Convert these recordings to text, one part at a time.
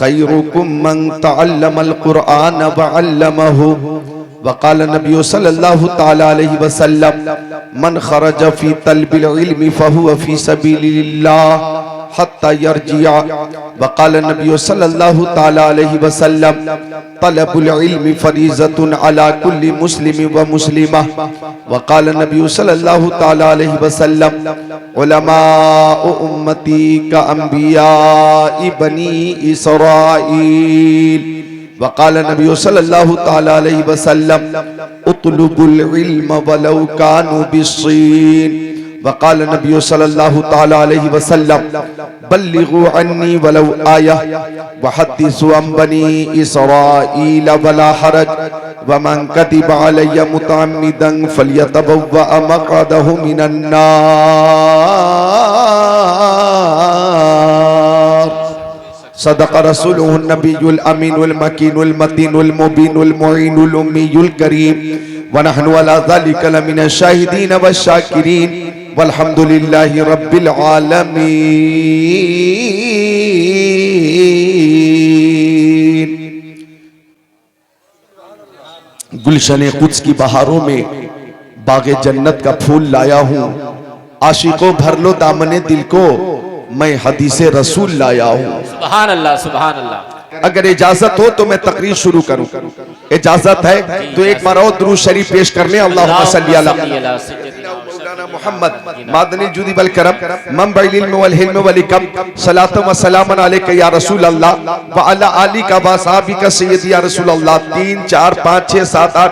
खैरुकुम मन तअल्लमल कुरआन व अल्लमहु वक़ाल नबी सल्लल्लाहु तआला अलैहि वसल्लम मन खरज फी तलबिल इल्मी फहुवा फी सबीलिल्लाह हत्ता यरजिया वक़ाल नबी सल्लल्लाहु तआला अलैहि वसल्लम तलबुल इल्मी फरीज़तुन अला कुल्ली मुस्लिम व मुस्लिमा वक़ाल नबी सल्लल्लाहु तआला अलैहि वसल्लम उलमाउ उम्मती का अंबियाई बनी इसराईल वक़ाल नबी सल्लल्लाहु तआला अलैहि वसल्लम उतलुबुल इल्म वलौ कानु बिस्सीन वक़ाल नबी सल्लल्लाहु तआला अलैहि वसल्लम बल्लिगु अन्नी वलौ आया वहद्दिसु अन बनी इसराईल वला हरज वमन कदिबा अलैया मुतअम्मिदन फल्यतबव्वा मक़अदहु मिनन नार सदक़ रसूलुहुन नबियुल अमीनुल मकीनुल मतीनुल मुबीनुल मुईनुल उम्मीयुल करीम व नहनु अला ज़ालिका लमिनश शाहिदीन वश्शाकिरीन वल्हम्दुलिल्लाहि रब्बिल आलमीन। गुलशने कुद्स की बहारों में बागे जन्नत का फूल लाया हूँ, आशिकों भर लो दामने दिल को, मैं हदीसे रसूल लाया हूँ। सुभान अल्लाह सुभान अल्लाह। अगर इजाजत हो तो मैं तकरीर शुरू करूं, इजाजत है तो एक बार और दुरूद शरीफ पेश कर ले। अल्लाहुम्मा सल्ली अला मौलाना मुहम्मद मादनी जुदी बल करम मंबइल इल्म वल हिल्म वल हिकम सलातो व सलामन अलैका या रसूल अल्लाह व अला आली का व सहाबी का सय्यदी या रसूल अल्लाह। 3 4 5 6 7 8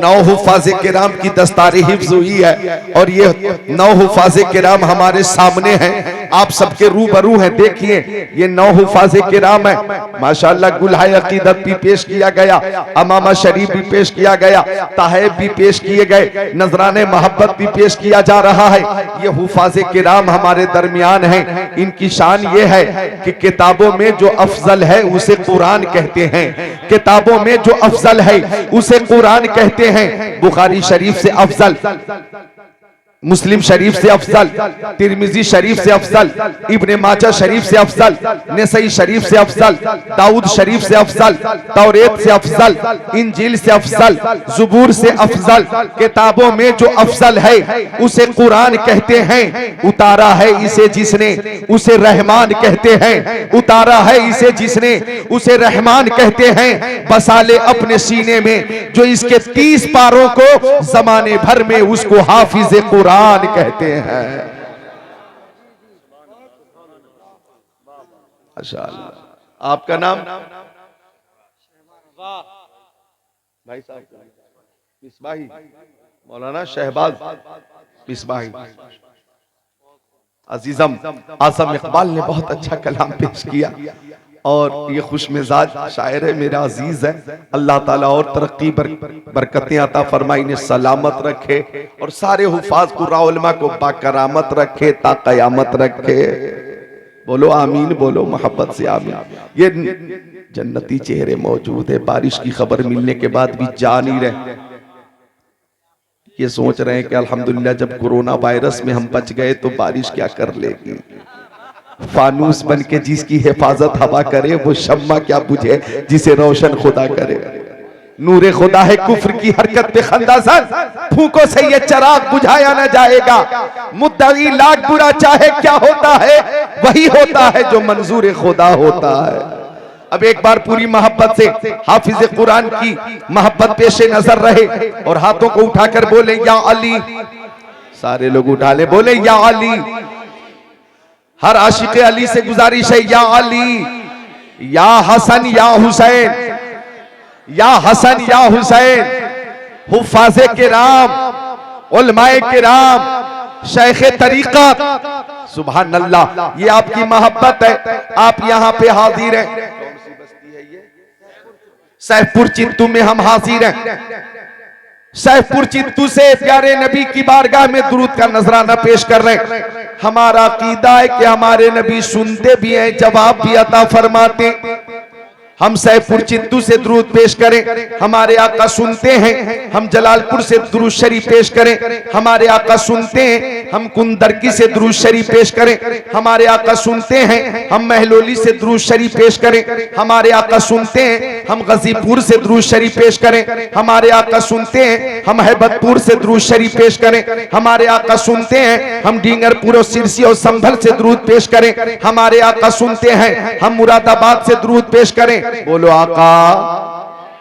9 हुफ़ाज़े किराम की दस्तारे हिफ्ज़ हुई है और ये 9 हुफ़ाज़े किराम हमारे सामने हैं, आप सबके रूबरू हैं। देखिए ये 9 हुफ़ाज़े किराम है माशाअल्लाह। गुलहाए अकीदत भी पेश किया गया, अमामा शरीफ भी पेश किया गया, ताहफ़ भी पेश किए गए, नजराने मोहब्बत भी पेश किया जा रहा है। ये हुफ़ाज़े किराम हमारे दरमियान हैं। इनकी शान ये है कि किताबों में जो अफजल है उसे कुरान कहते हैं, किताबों में जो अफजल है उसे कुरान कहते हैं। बुखारी शरीफ से अफजल, मुस्लिम शरीफ से अफजल, तिरमिजी शरीफ से अफजल, इब्ने माजा शरीफ से अफजल, नसई शरीफ से अफजल, दाऊद शरीफ से अफजल, तौरेत से अफजल, इंजील से अफजल, ज़ुबूर से अफजल। किताबों में जो अफजल है उसे कुरान कहते हैं। उतारा है इसे जिसने उसे रहमान कहते हैं, उतारा है इसे जिसने उसे रहमान कहते हैं। बसा ले अपने सीने में जो इसके 30 पारों को, जमाने भर में उसको हाफिज कुरान कहते हैं। माशाअल्लाह। आपका नाम? भाई साहब मिसबाही, मौलाना शहबाज मिसबाही। अजीजम आज़म इकबाल ने बहुत अच्छा कलाम पेश किया और ये खुश मिजाज शायर है, मेरा अजीज है। अल्लाह ताला और तरक्की बरकतें अता फरमाए, इन्हें सलामत रखे और सारे हुफाज कुर्रा उलमा को बाकरामत रखे ता कयामत रखे। बोलो आमीन, बोलो मोहब्बत से आमीन। ये जन्नती चेहरे मौजूद है, बारिश की खबर मिलने के बाद भी जा नहीं रहे। ये सोच रहे हैं कि अल्हम्दुलिल्लाह जब कोरोना वायरस में हम बच गए तो बारिश क्या कर लेगी। फानूस बन के जिसकी हिफाजत हवा करे वो शम्मा क्या बुझे जिसे रोशन खुदा करे। नूरे खुदा है कुफ्र की हरकत पे खंदासन, फूकों से ये चिराग बुझाया न जाएगा। मुद्दई लाख बुरा चाहे क्या होता है, वही होता है जो मंजूर खुदा होता है। अब एक बार पूरी मोहब्बत से हाफिज कुरान की मोहब्बत पेशे नजर रहे और हाथों को उठाकर बोले या अली। सारे लोग उठा ले, बोले या अली। हर आशिक अली से गुजारिश है या अली, या हसन या हुसैन, या हसन या हुसैन। हुफ़ाज़े किराम, उलमाए किराम, शेखे तरीक़त, सुभान अल्लाह। ये आपकी मोहब्बत है, आप यहाँ पे हाजिर हैं। सैफपुर चित्तू में हम हाजिर हैं। सैफपुर चित्तू से प्यारे नबी की बारगाह में दुरूद का नजराना पेश कर रहे हैं। हमारा अकीदा है कि हमारे नबी सुनते भी हैं, जवाब भी अता फरमाते। हम सैफुर चित्तू से दुरूद पेश करें, हमारे आका सुनते हैं। हम जलालपुर से दुरूद शरीफ पेश करें, हमारे आका सुनते हैं। हम कुंदरकी से दुरूद शरीफ पेश करें, हमारे आका सुनते हैं। हम महलोली से दुरूद शरीफ पेश करें, हमारे आका सुनते हैं। हम गाजीपुर से दुरूद शरीफ पेश करें, हमारे आका सुनते हैं। हम हैबतपुर से दुरूद शरीफ पेश करें, हमारे आका सुनते हैं। हम डींगरपुर और सिरसी और संभल से दुरूद पेश करें, हमारे आका सुनते हैं। हम मुरादाबाद से दुरूद पेश करें, बोलो आका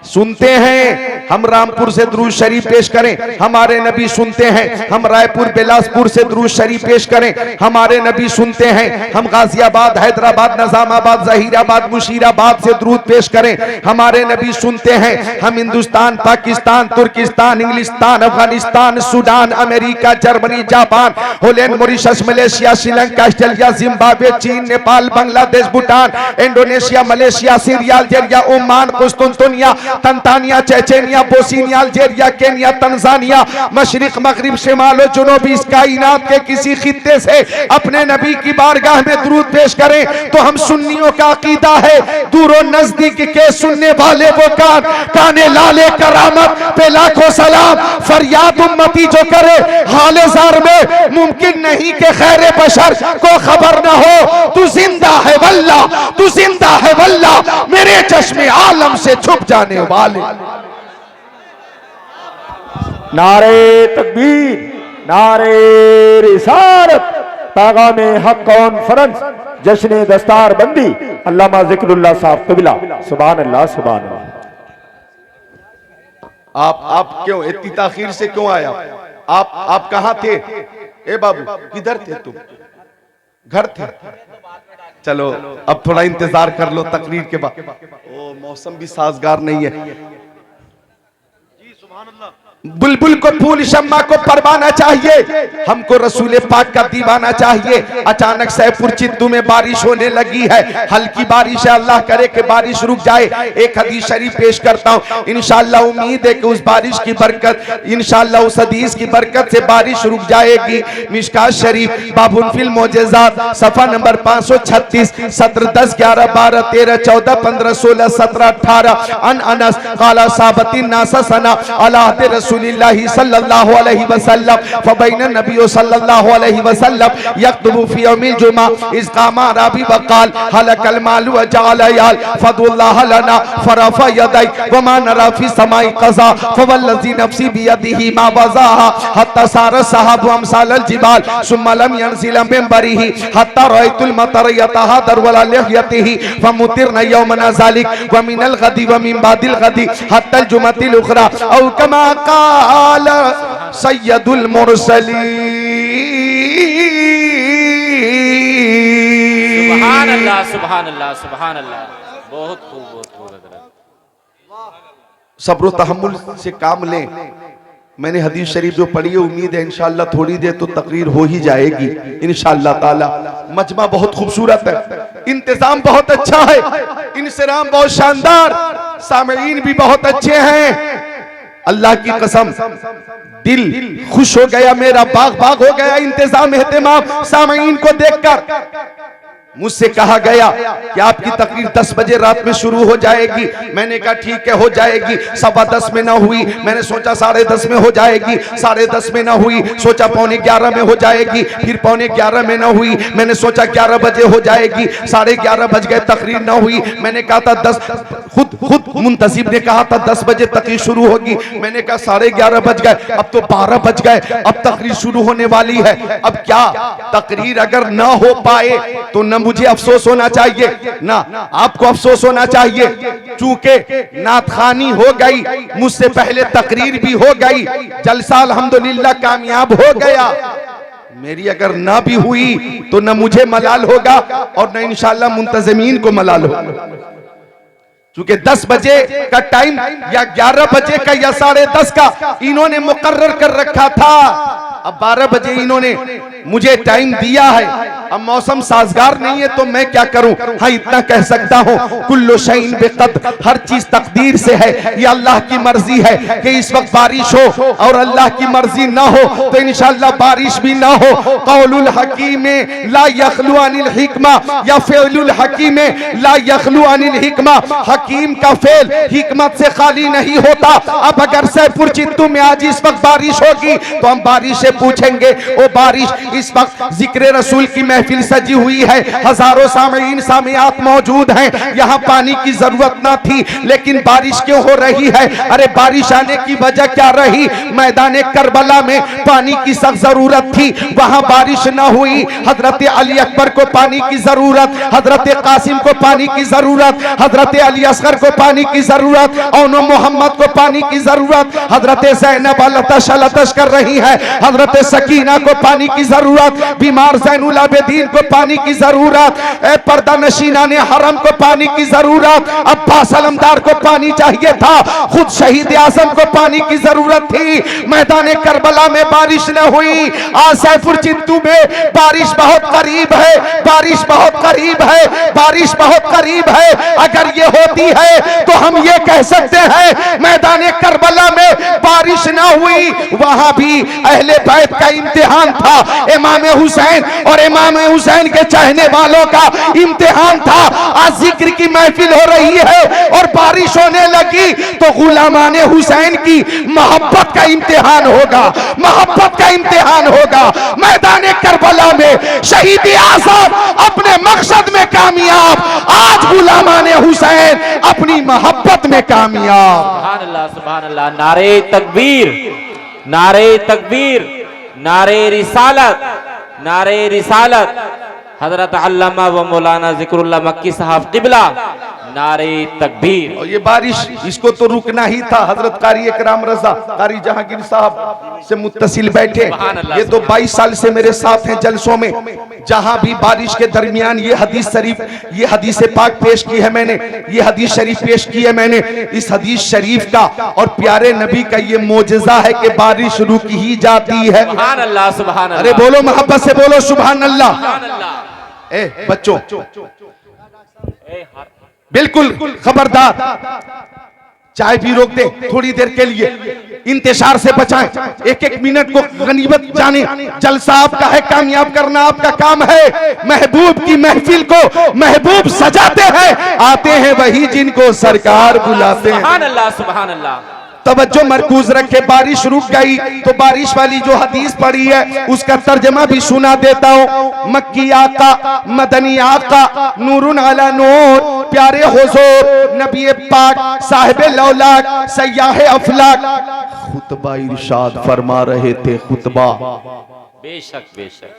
सुनते हैं। हम रामपुर से दुरूद शरीफ पेश करें, हमारे नबी सुनते हैं। हम रायपुर बिलासपुर से दुरूद शरीफ पेश करें, हमारे नबी सुनते हैं। हम गाजियाबाद, हैदराबाद, निजामाबाद, जहीराबाद, मुशीराबाद से दुरूद पेश करें, हमारे नबी सुनते हैं। हम Hindustan, Pakistan, Turkistan, Inglistan, Afghanistan, Sudan, America, Germany, Japan, Holland, Mauritius, Malaysia, Sri Lanka, Australia, Zimbabwe, चीन, Nepal, Bangladesh, Bhutan, Indonesia, Malaysia, Syria, Algeria, Oman, कुस्तुनतुनिया, तंतानिया, Chechnya, Bosnia, Algeria, Kenya, Tanzania, मशरिक, मगरिब, शिमाल और जुनूबी इस कायनात के किसी खित्ते से अपने नबी की बारगाह में दुरूद पेश करें तो हम सुन्नियों का अकीदा है, दूर नजदीक के सुनने वाले वो काने लाले करामत पे लाखों सलाम। फरियाद उम्मती जो करे हाले जार में, मुमकिन नहीं कि खैर बशर को खबर ना हो। तू जिंदा है वल्ला, तू जिंदा है वल्ला, मेरे चश्मे आलम से छुप जाने वाले। नारे तकबीर, नारे रिसालत, पैगामे हक कॉन्फ्रेंस, जश्न दस्तार बंदी, अल्लामा जिक्रुल्लाह साहब कबिला। सुभान अल्लाह, सुभान अल्लाह। आप क्यों इतनी ताखीर से क्यों आया? आप कहां थे? ए बाबू किधर थे तुम? घर थे? चलो अब थोड़ा इंतजार कर लो तकरीर के बाद। ओ मौसम भी साजगार नहीं है। बुलबुल को फूल, शम्मा को परवाना चाहिए, हमको रसूल पाक का दीवाना चाहिए। अचानक सैफुर चित्तू में बारिश होने लगी है, हल्की बारिश है, अल्लाह करे कि बारिश रुक जाए। एक हदीस शरीफ पेश करता हूँ, इंशाअल्लाह उम्मीद है कि उस बारिश की बरकत, इंशाअल्लाह उस हदीस की बरकत से बारिश रुक जाएगी। मिशकात शरीफ बाबुल फिल मौजज़ात सफा नंबर 536, सत्र 10, 11, 12, 13, 14, 15, 16, 17, 18। अन अनस काला साबतिन नाससना अला रसूलिल्लाहि सल्लल्लाहु अलैहि वसल्लम फबैन नबी सल्लल्लाहु अलैहि वसल्लम यक्तुबु फी यौमिल जुमा इस कामा राबी वकाल हलकल माल व जअल याल फदुल्लाह लना फरफा यदै व मा नरा फी समाई क़ज़ा फवल्लज़ी नफ्सी बियदिही मा वज़ाहा हत्ता सार सहाब अमसाल अल जिबाल सुम्मा लम यनज़िल मिन बरिही हत्ता रअयतुल मतर यतहादर वला लिहयतिही फमुतिरना यौमना ज़ालिक व मिनल गदी व मिन बादिल गदी हत्ता अल जुमतिल उखरा औ कमा काल सैयदुल मुरसलीन। सुभान अल्लाह, सुभान अल्लाह, सुभान अल्लाह। बहुत खूब, बहुत खूब। सब्र तहम्मुल से काम लें। मैंने हदीस शरीफ जो पढ़ी है, उम्मीद है इंशाअल्लाह थोड़ी देर तो तकरीर हो ही जाएगी इंशाअल्लाह ताला। मजमा बहुत खूबसूरत है, इंतजाम बहुत अच्छा है, इंसराम बहुत शानदार, सामईन भी बहुत अच्छे हैं। अल्लाह की कसम दिल खुश हो गया मेरा, बाग बाग हो गया इंतजाम एहतमाम सामईन को देखकर। मुझसे कहा गया कि आपकी तकरीर 10 बजे रात में शुरू हो जाएगी। मैंने कहा ठीक है हो जाएगी। 10:15 में ना हुई, मैंने सोचा 10:30 में हो जाएगी, 10:30 में ना हुई, सोचा 11:15 में हो जाएगी, फिर 11:15 में ना हुई, मैंने सोचा 11 बजे हो जाएगी, 11:30 बज गए, तकरीर ना हुई। मैंने कहा था 10, खुद मुंतसिब ने कहा था 10 बजे तकरीर शुरू होगी, मैंने कहा 11:30 बज गए, अब तो 12 बज गए, अब तकरीर शुरू होने वाली है। अब क्या तकरीर अगर ना हो पाए तो न मुझे अफसोस होना चाहिए ना आपको अफसोस होना चाहिए, चूंकि नातखानी हो गई, मुझसे पहले तकरीर भी हो गई, जलसा अल्हम्दुलिल्लाह कामयाब हो गया। मेरी अगर ना भी हुई तो न मुझे मलाल होगा और न इंशाअल्लाह मुंतज़मीन को मलाल होगा, क्योंकि 10 बजे का टाइम या 11 बजे का या 10:30 का इन्होंने मुकर्रर कर रखा था। अब 12 बजे इन्होंने मुझे टाइम दिया है, अब मौसम साजगार नहीं है तो मैं क्या करूं। हाँ इतना कह सकता हूं, कुल्लु शैइन बिक़द्र, हर चीज तकदीर से है, ये अल्लाह की मर्जी है कि इस वक्त बारिश हो, और अल्लाह की मर्जी ना हो तो इंशाअल्लाह बारिश भी ना हो। कौलुल हकीम में ला यखलु अनिल हिकमा, या फेलुल हकीम में ला यखलु अनिल हिकमा, हकीम का फेल हिकमत से खाली नहीं होता। अब अगर सैफुर चित्तू में आज इस वक्त बारिश होगी तो हम बारिश से पूछेंगे, ओ बारिश, इस वक्त जिक्र रसूल की महफिल सजी हुई है, हजारों सामीन सामियात मौजूद हैं, यहाँ पानी की जरूरत ना थी लेकिन बारिश क्यों हो रही है। अरे बारिश आने की वजह क्या रही, मैदान करबला में पानी की सख्त जरूरत थी, वहां बारिश ना हुई। हजरत अली अकबर को पानी की जरूरत, हजरत कासिम को पानी की जरूरत, हजरत अली असगर को पानी की जरूरत, औनो मोहम्मद को पानी की जरूरत, हजरत ज़ैनब लतश लतश कर रही है, हजरत सकीना को पानी की जरूरत, बीमार ज़ैनुल आबिदीन को पानी की जरूरत, पर्दा नशीना ने हरम को पानी की जरूरत, अब्बास अलमदार को पानी चाहिए था, खुद शहीद आजम को पानी की जरूरत थी। मैदान करबला में बारिश न हुई, आज सैफुर चित्तू में बारिश बहुत करीब है, बारिश बहुत करीब है, बारिश बहुत करीब है। अगर ये होती है तो हम ये कह सकते हैं मैदान करबला में बारिश ना हुई, वहां भी अहले बैत का इम्तिहान था, इमाम हुसैन और इमाम हुसैन के चाहने वालों का इम्तिहान था। आज जिक्र की महफिल हो रही है और बारिश होने लगी तो गुलामाने हुसैन की मोहब्बत का इम्तिहान होगा, मोहब्बत का इम्तिहान होगा। मैदान करबला में शहीद आज़म अपने मकसद में कामयाब, आज गुलामाने हुसैन अपनी मोहब्बत में कामयाब। सुभान अल्लाह, सुभान अल्लाह। नारे तकबीर, नारे तकबीर, नारे रिसालत, नारे रिसालत। हजरत अल्लामा व मौलाना जिक्रुल्लाह मक्की साहब क़िबला, नारे तकबीर। और ये बारिश इसको तो रुकना ही था। हजरत कारी इकराम रजा कारी जहांगीर साहब से मुत्तसिल बैठे, ये तो 22 साल से मेरे साथ हैं जलसों में, जहां भी बारिश के दरमियान ये हदीस शरीफ, ये हदीस पाक पेश की है मैंने, ये हदीस शरीफ पेश की है मैंने। इस हदीस शरीफ का और प्यारे नबी का ये मोजज़ा है कि बारिश रुक ही जाती है। सुभान अल्लाह, सुभान अल्लाह। अरे बोलो मोहब्बत से बोलो सुभान अल्लाह। सुभान अल्लाह। ए बच्चों ए हाथ बिल्कुल खबरदार, चाय भी रोक दे थोड़ी देर के लिए, इंतजार से बचाएं, एक एक मिनट को गनीमत जाने। जलसा आपका है, कामयाब करना आपका काम है। महबूब की महफिल को महबूब सजाते हैं, आते हैं वही जिनको सरकार बुलाते हैं। सुभान अल्लाह, सुभान अल्लाह। तवज्जो मरकूज रखे। बारिश रुक गई तो बारिश वाली जो हदीस पढ़ी है उसका तर्जमा भी सुना देता हूँ। मक्की आका, मदनी आका, नूरुन अला नूर, प्यारे हुजूर नबी पाक साहिब लौलाक सयाह अफलाक खुतबा इरशाद फरमा रहे थे। खुतबा, बेशक बेशक।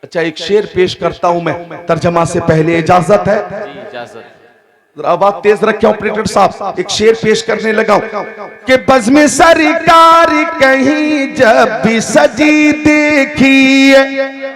अच्छा एक शेर पेश करता हूं मैं, तर्जमा से पहले इजाजत है? जी इजाजत। आवाज तेज रखे ऑपरेटर साहब, एक शेर पेश करने लगा कि बज़्म सरकार कहीं जब भी सजी देखी,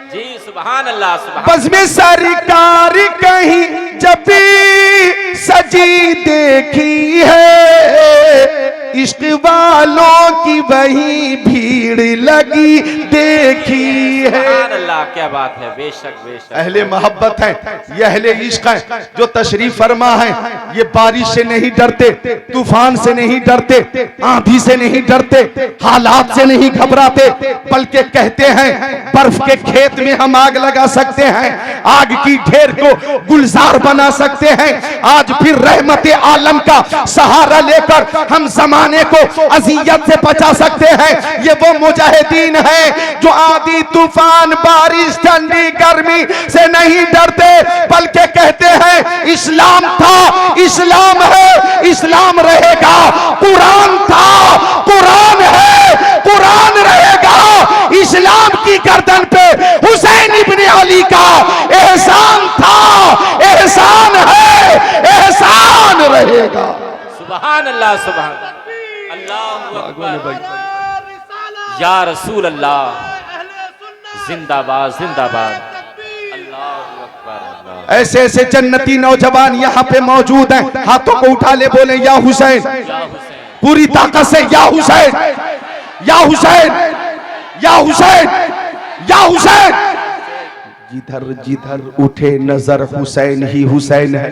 जी सुभान अल्लाह, सुभान। बज़्म सरकार कहीं जब भी सजी देखी है, इश्क वालों की वही भीड़ लगी देखी है। सुभान अल्लाह, क्या बात है। बेशक बेशक। अहले मोहब्बत है, ये अहले इश्क है जो तशरीफ फरमा है। ये बारिश से नहीं डरते, तूफान से नहीं डरते, आंधी से नहीं डरते, हालात से नहीं घबराते, बल्कि कहते हैं बर्फ के खेत में हम आग लगा सकते हैं, आग की ढेर को गुलजार बना सकते हैं। आज फिर रहमत आलम का सहारा लेकर हम जमाने को अजियत से बचा सकते हैं। ये वो मुजाहिदीन है जो आंधी तूफान बारिश ठंडी गर्मी से नहीं डरते, बल्कि कहते हैं इस्लाम था, इस्लाम है, इस्लाम रहेगा। कुरान था, कुरान है, कुरान रहेगा। इस्लाम की गर्दन पे हुसैन इब्ने अली का एहसान था, एहसान है, एहसान रहेगा। सुभान अल्लाह, सुभान अल्लाहु अकबर। या रसूल अल्लाह, जिंदाबाद जिंदाबाद। अल्लाहु अकबर। ऐसे ऐसे जन्नती नौजवान यहाँ पे मौजूद हैं, हाथों को उठा ले, बोले या हुसैन, या हुसैन। पूरी ताकत से या हुसैन, या हुसैन। या हुसैन, या हुसैन। जिधर जिधर उठे नजर हुसैन ही हुसैन है,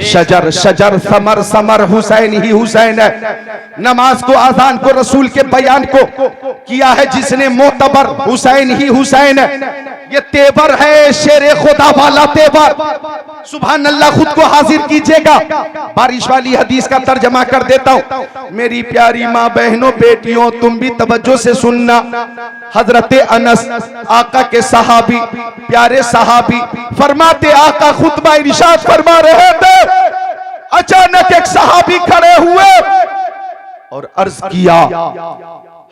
शजर शजर समर समर हुसैन ही हुसैन है। नमाज को, आजान को, रसूल के बयान को किया है जिसने मोतबर, हुसैन ही हुसैन है। ये तेवर है शेरे खुदा वाला तेवर। सुभान अल्लाह, खुद को हाजिर कीजिएगा। बारिश वाली हदीस का तर्जमा कर देता हूं। मेरी प्यारी माँ बहनों बेटियों, तुम भी तवज्जो से सुनना। हजरत अनस आका के सहाबी, प्यारे सहाबी, फरमाते आका खुतबा इरशाद फरमा रहे थे, अचानक एक सहाबी खड़े हुए और अर्ज किया,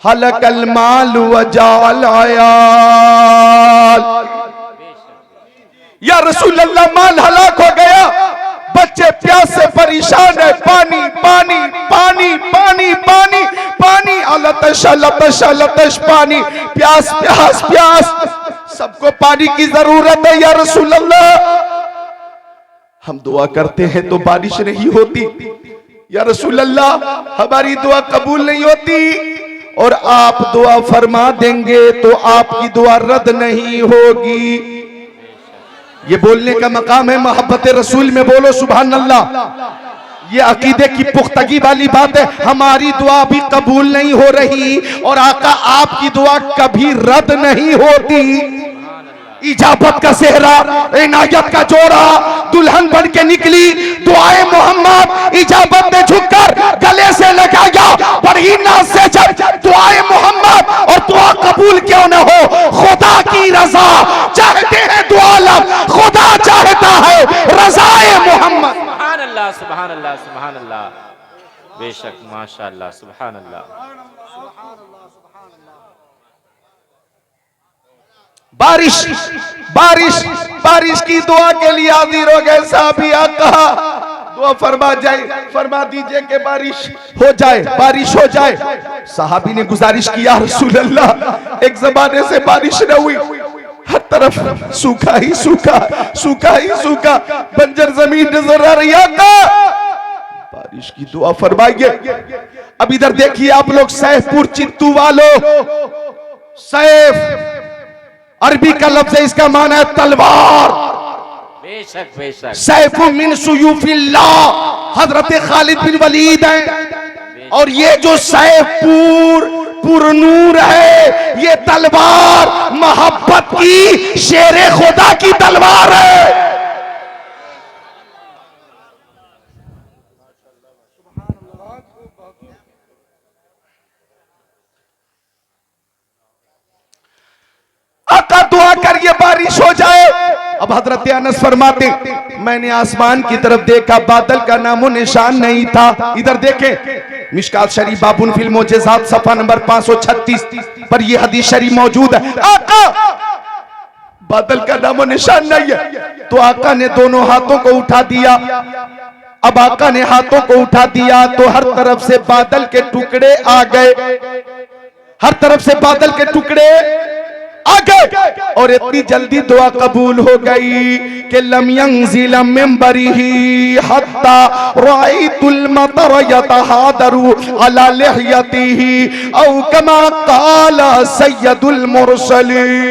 हलकल माल वजाल आयाल। या रसूल अल्लाह, माल हलाक हो गया, बच्चे प्यास से परेशान है, पानी पानी पानी पानी पानी पानी, अलतश अलतश अलतश, पानी, प्यास प्यास प्यास, सबको पानी की जरूरत है। या रसूल अल्लाह, हम दुआ करते हैं तो बारिश नहीं होती। या रसूल अल्लाह, हमारी दुआ कबूल नहीं होती, और आप दुआ फरमा देंगे तो आपकी दुआ रद्द नहीं होगी। ये बोलने का मकाम है मोहब्बत रसूल में, बोलो सुभान अल्लाह। ये अकीदे की पुख्तगी वाली बात है। हमारी दुआ भी कबूल नहीं हो रही और आका आपकी दुआ कभी रद्द नहीं होती। इजाबत का सेहरा, इनायत का जोड़ा, दुल्हन बन के निकली, दुआए मोहम्मद इजाबत ने झुककर गले से लगाया, बड़ी नाज से जब दुआए मोहम्मद, और दुआ कबूल क्यों न हो, खुदा की रजा चाहते हैं, दुआ लब खुदा चाहता है, रजाए मोहम्मद। सुभान अल्लाह, सुभान अल्लाह, सुभान अल्लाह, बेशक, माशाअल्लाह, सुभान अल्लाह। बारिश बारिश बारिश की दुआ के लिए हाजिर हो गए साहबी। आका दुआ फरमा दीजिए कि बारिश हो जाए, बारिश हो जाए। साहबी ने गुजारिश किया, रसूल अल्लाह, एक जमाने से बारिश न हुई, हर तरफ सूखा ही सूखा, सूखा ही सूखा, बंजर जमीन नजर आ रही है। आका बारिश की दुआ फरमाइए। अब इधर देखिए आप लोग, सैफपुर चित्तू वालों, सैफ अरबी का लफ्ज है, इसका माना है तलवार। बेशक बेशक, सैफु मिन सुयूफिल्लाह, हजरत खालिद बिन वलीद है। और ये जो सैफपुर पुरनूर है, ये तलवार मोहब्बत की, शेरे खुदा की तलवार है। आका दुआ करिए बारिश हो जाए। अब हजरत अनस फरमाते, मैंने आसमान की तरफ देखा, बादल का नामो निशान नहीं था। इधर देखें, मिशकात शरीफ बाबुन फिल मोजेज़ात सफा नंबर 536 पर यह हदीस शरीफ मौजूद है। आका बादल का नामो निशान नहीं है, तो आका ने दोनों हाथों को उठा दिया। अब आका ने हाथों को उठा दिया तो हर तरफ से बादल के टुकड़े आ गए, हर तरफ से बादल के टुकड़े आ गए, और इतनी जल्दी दुआ कबूल हो गई कि लम यंज़िल मिंबरिही हत्ता राइतुल मतर यतहादरु अला लिहयतिही औ कमा क़ाला सय्यदुल मुरसलीन।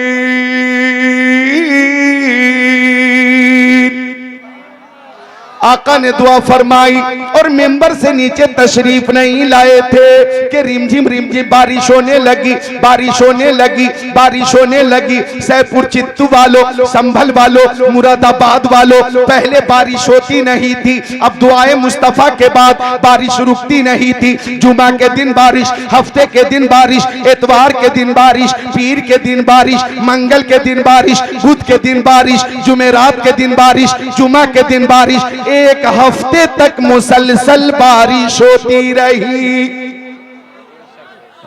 आका ने दुआ फरमाई और मेंबर से नीचे तशरीफ नहीं लाए थे कि रिमझिम रिमझिम बारिश होने लगी, बारिश होने लगी, बारिश होने लगी। सैफपुर चित्तू वालों, संभल वालों, मुरादाबाद वालों, पहले बारिश होती नहीं थी, अब दुआए मुस्तफा के बाद बारिश रुकती नहीं थी। जुमा के दिन बारिश, हफ्ते के दिन बारिश, एतवार के दिन बारिश, पीर के दिन बारिश, मंगल के दिन बारिश, बुध के दिन बारिश, जुमेरात के दिन बारिश, जुमा के दिन बारिश, एक हफ्ते तक मुसलसल बारिश होती रही।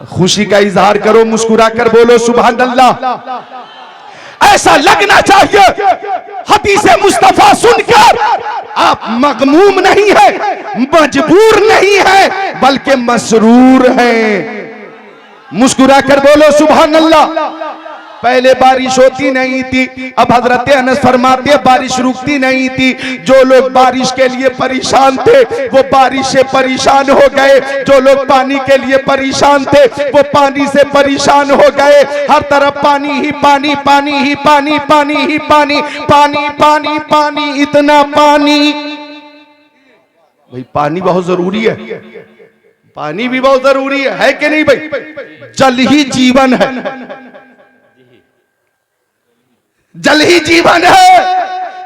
खुशी का इजहार करो, मुस्कुरा कर बोलो सुभान अल्लाह। ऐसा लगना चाहिए हदीस मुस्तफा सुनकर आप मगमूम नहीं है, मजबूर नहीं है, बल्कि मसरूर हैं। मुस्कुरा कर बोलो सुभान अल्लाह। पहले बारिश होती नहीं थी, अब हजरत अनस फरमाते हैं बारिश रुकती नहीं थी। जो लोग बारिश के लिए परेशान थे वो बारिश से परेशान हो गए, जो लोग पानी के लिए परेशान थे वो पानी से परेशान हो गए। हर तरफ पानी ही पानी, पानी ही पानी, पानी ही पानी, पानी पानी पानी, इतना पानी। भाई पानी बहुत जरूरी है, पानी भी बहुत जरूरी है कि नहीं भाई? जल ही जीवन है, जल ही जीवन है,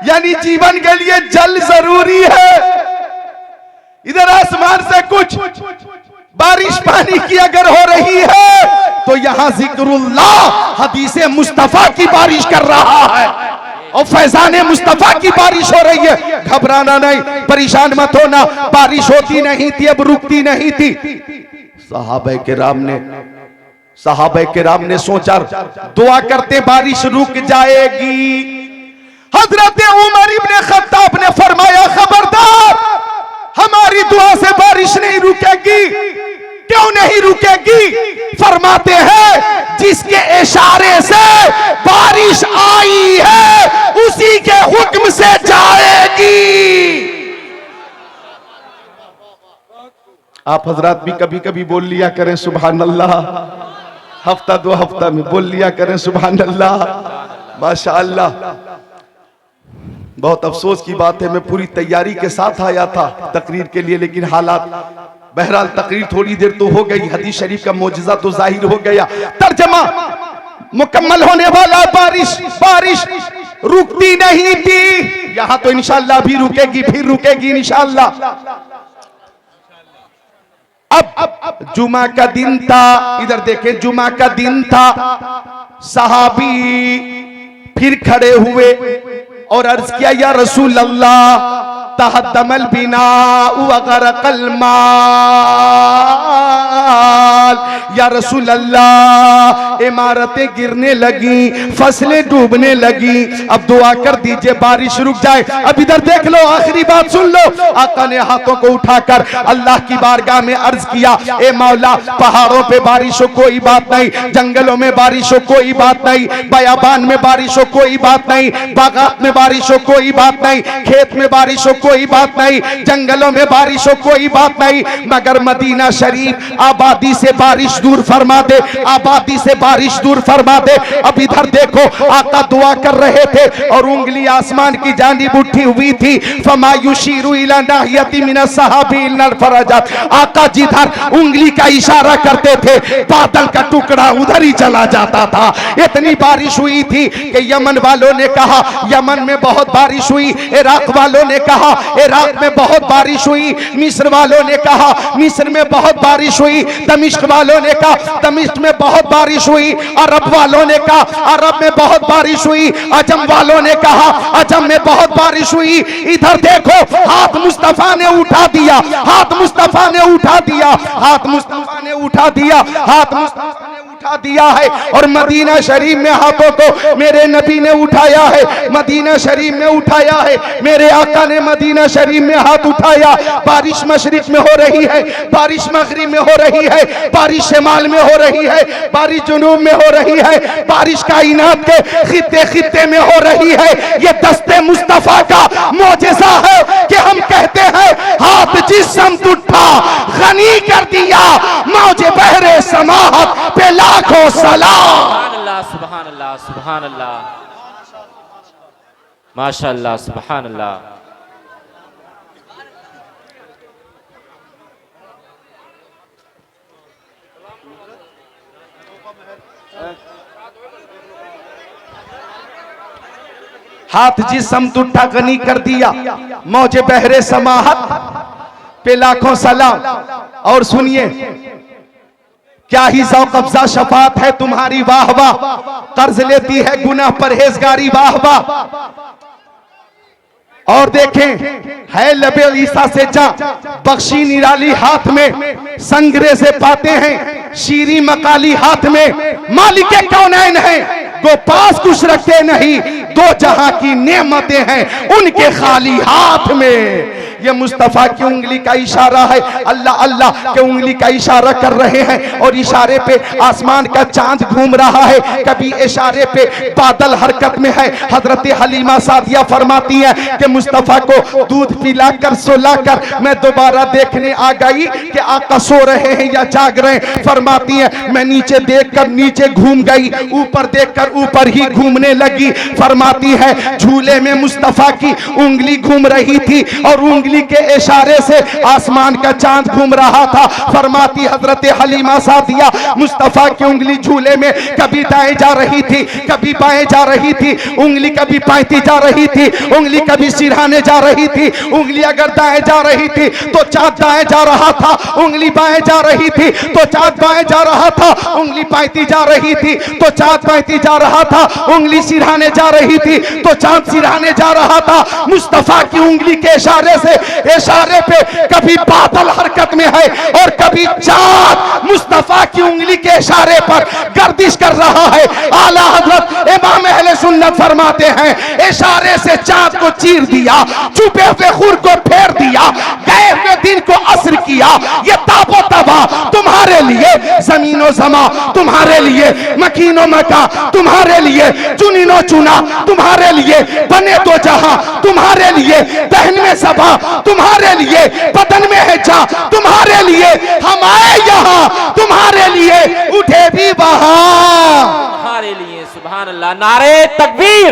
यानी जीवन के लिए जल जरूरी है। इधर आसमान से कुछ बारिश पानी की अगर हो रही है तो यहां जिक्रुल्लाह हदीसे मुस्तफा की बारिश कर रहा है और फैजाने मुस्तफा की बारिश हो रही है। घबराना नहीं, परेशान मत होना। बारिश होती नहीं थी, अब रुकती नहीं थी। सहाबा किराम ने सोचा, दुआ करते बारिश रुक जाएगी। हजरत उमर इब्ने खत्ताब ने फरमाया, खबरदार, हमारी दुआ से बारिश नहीं रुकेगी। क्यों नहीं रुकेगी? फरमाते हैं जिसके इशारे से बारिश आई है उसी के हुक्म से जाएगी। आप हजरात भी कभी कभी बोल लिया करें सुभान अल्लाह, हफ्ता दो हफ्ता में बोल लिया करें सुभान अल्लाह, माशाअल्लाह। बहुत अफसोस की बात है, मैं पूरी तैयारी के साथ आया था तकरीर के लिए, लेकिन हालात, बहरहाल तकरीर थोड़ी देर तो हो गई, हदीस शरीफ का मौजज़ा तो जाहिर हो गया। तर्जमा मुकम्मल होने वाला, बारिश रुकती नहीं थी। यहां तो इंशाअल्लाह भी रुकेगी, फिर रुकेगी इंशाअल्लाह। अब जुमा का दिन था, इधर देखें, जुमा का दिन था। सहाबी फिर खड़े हुए और अर्ज किया, या रसूल अल्लाह तहद्दमल बिना वगरकल माल, या रसूल अल्लाह इमारतें गिरने लगी, फसलें डूबने लगी, अब दुआ कर दीजिए बारिश रुक जाए। अब इधर देख लो, आखिरी बात सुन लो। आका ने हाथों को उठाकर अल्लाह की बारगाह में अर्ज किया, ए मौला, पहाड़ों पे बारिश हो कोई बात नहीं, जंगलों में बारिश हो कोई बात नहीं, बयाबान में बारिश हो कोई बात नहीं, बागात में बारिश हो कोई बात नहीं, खेत में बारिश हो कोई बात नहीं, जंगलों में बारिश हो कोई बात नहीं, मगर मदीना शरीफ आबादी से बारिश दूर फरमा दे, आबादी से बारिश दूर फरमा दे। अब इधर देखो, आका दुआ कर रहे थे और उंगली आसमान की जानिब उठी हुई थी। फमा युशीरु इला नाहियति मिनस सहाबी इल्ला फरजत, आका जिधर उंगली का इशारा करते थे बादल का टुकड़ा उधर ही चला जाता था। इतनी बारिश हुई थी कि यमन वालों ने कहा यमन में बहुत बारिश हुई, इराक वालों ने कहा इराक में बहुत बारिश हुई, मिस्र वालों ने कहा मिस्र में बहुत बारिश हुई, दमिश्क वालों ने कहा दमिश्क में बहुत बारिश हुई, अरब वालों ने कहा अरब में बहुत बारिश हुई, अजम वालों ने कहा अजम में बहुत बारिश हुई। इधर देखो, हाथ मुस्तफा ने उठा दिया, हाथ मुस्तफा ने उठा दिया, हाथ मुस्तफा ने उठा दिया, हाथ मुस्तफा ने उठा दिया है। और मदीना शरीफ में हाथों को मेरे नबी ने उठाया है, मदीना शरीफ में उठाया है, मेरे आका ने मदीना शरीफ में हाथ उठाया। बारिश मशरिक में हो रही है, बारिश मगरिब में हो रही है, बारिश शिमाल में हो रही है, बारिश जुनूब में हो रही है, बारिश कायनात के खित्ते खित्ते में हो रही है। ये दस्ते मुस्तफा का मौजज़ा है कि हम कहते हैं हाथ जिस्म उठा गनी कर दिया, मौजे बहरे समाहत पे लाखों सलाम। सुभान अल्लाह, सुभान अल्लाह, सुभान अल्लाह, माशाअल्लाह, सुभान अल्लाह। हाथ जिस्म उठा गनी कर दिया, मौजे बहरे समाहत पे लाखों सलाम। और सुनिए, क्या ही ज़ौक़ अफ़ज़ा शफ़ाअत है तुम्हारी, वाह वाह, कर्ज लेती है गुनाह परहेजगारी, वाह वाह। और देखें, है लबे ईसा से जा बख्शी निराली हाथ में, संगरे से पाते हैं शीरी मकाली हाथ में, मालिके कौनैन है गो पास कुछ रखते नहीं, दो जहां की नेमतें हैं उनके खाली हाथ में। ये मुस्तफा की उंगली का इशारा है। अल्लाह अल्लाह के उंगली का इशारा कर रहे हैं और इशारे पे आसमान का चांद घूम रहा है, कभी इशारे पे बादल हरकत में है। हजरत हलीमा सादिया फरमाती है कि मुस्तफा को दूध पिलाकर सुलाकर मैं दोबारा देखने आ गई कि आका सो रहे हैं या जाग रहे हैं। फरमाती है मैं नीचे देखकर नीचे घूम गई, ऊपर देखकर ऊपर ही घूमने लगी। फरमाती है झूले में मुस्तफा की उंगली घूम रही थी और उंगली के इशारे से आसमान का चांद घूम रहा था। फरमाती हजरत हलीमा सादिया मुस्तफा की उंगली झूले में कभी दाएं जा रही थी, कभी बाएं जा रही थी, उंगली कभी पायती जा रही थी, उंगली कभी सिरहाने जा रही थी। उंगली अगर दाएं जा रही थी तो चांद दाएं जा रहा था, उंगली बाएं जा रही थी तो चांद बाएं जा रहा था, उंगली पायती जा रही थी तो चांद पायती जा रहा था, उंगली सिरहाने जा रही थी तो चांद सिरहाने जा रहा था। मुस्तफा की उंगली के इशारे से इशारे पे कभी बादल हरकत में है और कभी चांद मुस्तफा की उंगली के इशारे पर गर्दिश कर रहा है। आला हजरत इमाम अहले सुन्नत फरमाते हैं इशारे से चांद को चीर दिया, छुपे हुए खुर को फेर दिया, गए हुए दिन को असर किया। ये ताबो तबा तुम्हारे लिए, जमीनो जमा तुम्हारे लिए, मकीनो मका तुम्हारे लिए, चुनिनो चुना तुम्हारे लिए, बने तो जहां तुम्हारे लिए, दहन में सबा तुम्हारे लिए, बदन में है जा तुम्हारे लिए, हम आए यहाँ तुम्हारे लिए, उठे भी वहां तुम्हारे लिए। सुभान अल्लाह। नारे तकबीर,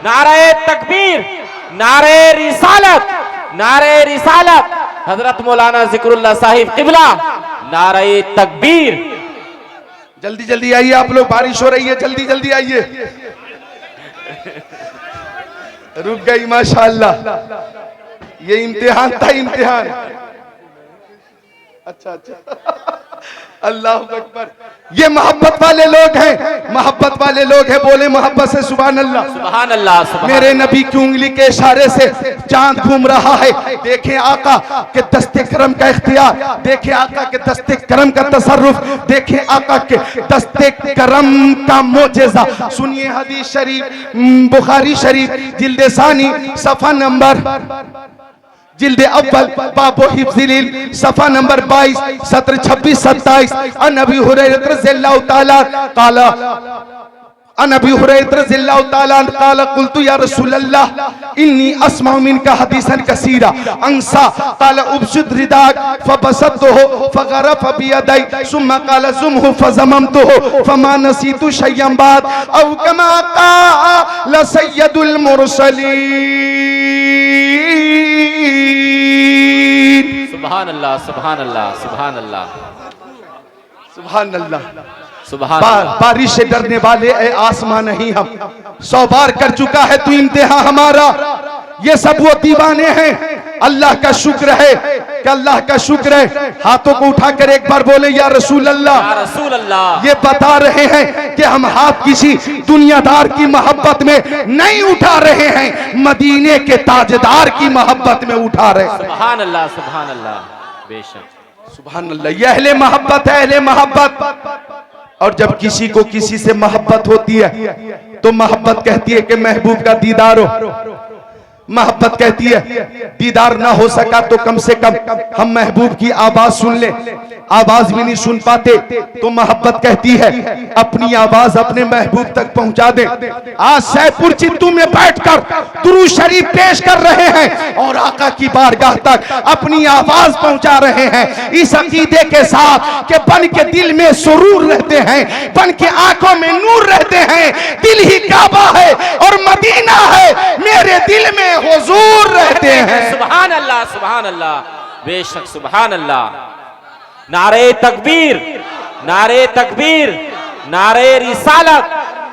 नारे तकबीर, नारे रिसालत, नारे रिसालत। हजरत मौलाना जिक्रुल्लाह साहिब किबला, नारे तकबीर। जल्दी जल्दी आइए आप लोग, बारिश हो रही है, जल्दी जल्दी आइए। रुक गई माशाअल्लाह, ये इम्तिहान था, इम्तिहान। अच्छा अच्छा अल्लाह अकबर। ये मोहब्बत वाले लोग हैं, मोहब्बत वाले लोग हैं, बोले मोहब्बत से सुभान अल्लाह। सुभान अल्लाह, सुभान मेरे नबी की उंगली के इशारे से चांद घूम रहा है। देखें आका के दस्ते करम का इख्तियार, देखें आका के दस्ते करम का तसर्रुफ, देखें आका के दस्ते करम का मोजेजा। सुनिए हदीस शरीफ, बुखारी शरीफ जिल्द सानी सफा नंबर, जिल्द अव्वल बाबो हिफ्ज़िल सफा नंबर 22 सत्र 26 27। अन अबी हुरैरा रज़ियल्लाहु ताला काला, अन अबी हुरैरा रज़ियल्लाहु ताला काला कुल्तु या रसूलल्लाह इन्नी अस्माउ मिनका हदीसन कसीरा अंसा काला उबशुद रिदाक फबसतहु फगरफ बियदै सुम्मा काला जुमहु फज़ममतहु फमा नसीतु शय्यन बाद औ कमा काला सय्यदुल मुरसलीन। सुभान अल्लाह, सुभान अल्लाह, सुभान अल्लाह, सुभान अल्लाह। सुभान अल्लाह। बारिश से डरने वाले ए आसमां नहीं, हम 100 बार कर चुका है तू इम्तिहान हमारा। ये सब वो दीवाने हैं। अल्लाह का शुक्र है कि अल्लाह का शुक्र है। हाथों को उठाकर एक बार बोले या रसूल अल्लाह, या रसूल अल्लाह। ये बता रहे हैं कि हम हाथ किसी दुनियादार की मोहब्बत में नहीं उठा रहे हैं, मदीने के ताजदार की मोहब्बत में उठा रहे हैं। सुभान अल्लाह, सुभान अल्लाह, बेशक सुभान अल्लाह। ये अहले मोहब्बत है, अहले मोहब्बत। और जब किसी को किसी से मोहब्बत होती है तो मोहब्बत कहती है कि महबूब का दीदार हो। मोहब्बत कहती है दीदार ना हो सका तो कम से कम हम महबूब की आवाज सुन ले। आवाज भी नहीं सुन पाते तो मोहब्बत कहती है अपनी आवाज अपने महबूब तक पहुंचा दे। आज सैदपुर चित्तू में बैठकर दुरूद शरीफ पेश कर रहे हैं और आका की बारगाह तक अपनी आवाज पहुंचा रहे हैं इस अकीदे के साथ कि बन के दिल में सुरूर रहते हैं, बन के आंखों में नूर रहते हैं। दिल ही काबा है और मदीना है, मेरे दिल में हुजूर रहते हैं। सुभान अल्लाह, सुभान अल्लाह, बेशक सुभान अल्लाह। नारे तकबीर, नारे तकबीर, नारे रिसालत,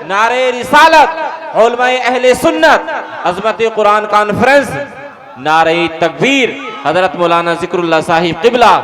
नारे रिसालत। उलमाए अहले सुन्नत अज़मत कुरान कॉन्फ्रेंस, नारे तकबीर। हजरत मौलाना जिक्रुल्लाह साहिब किबला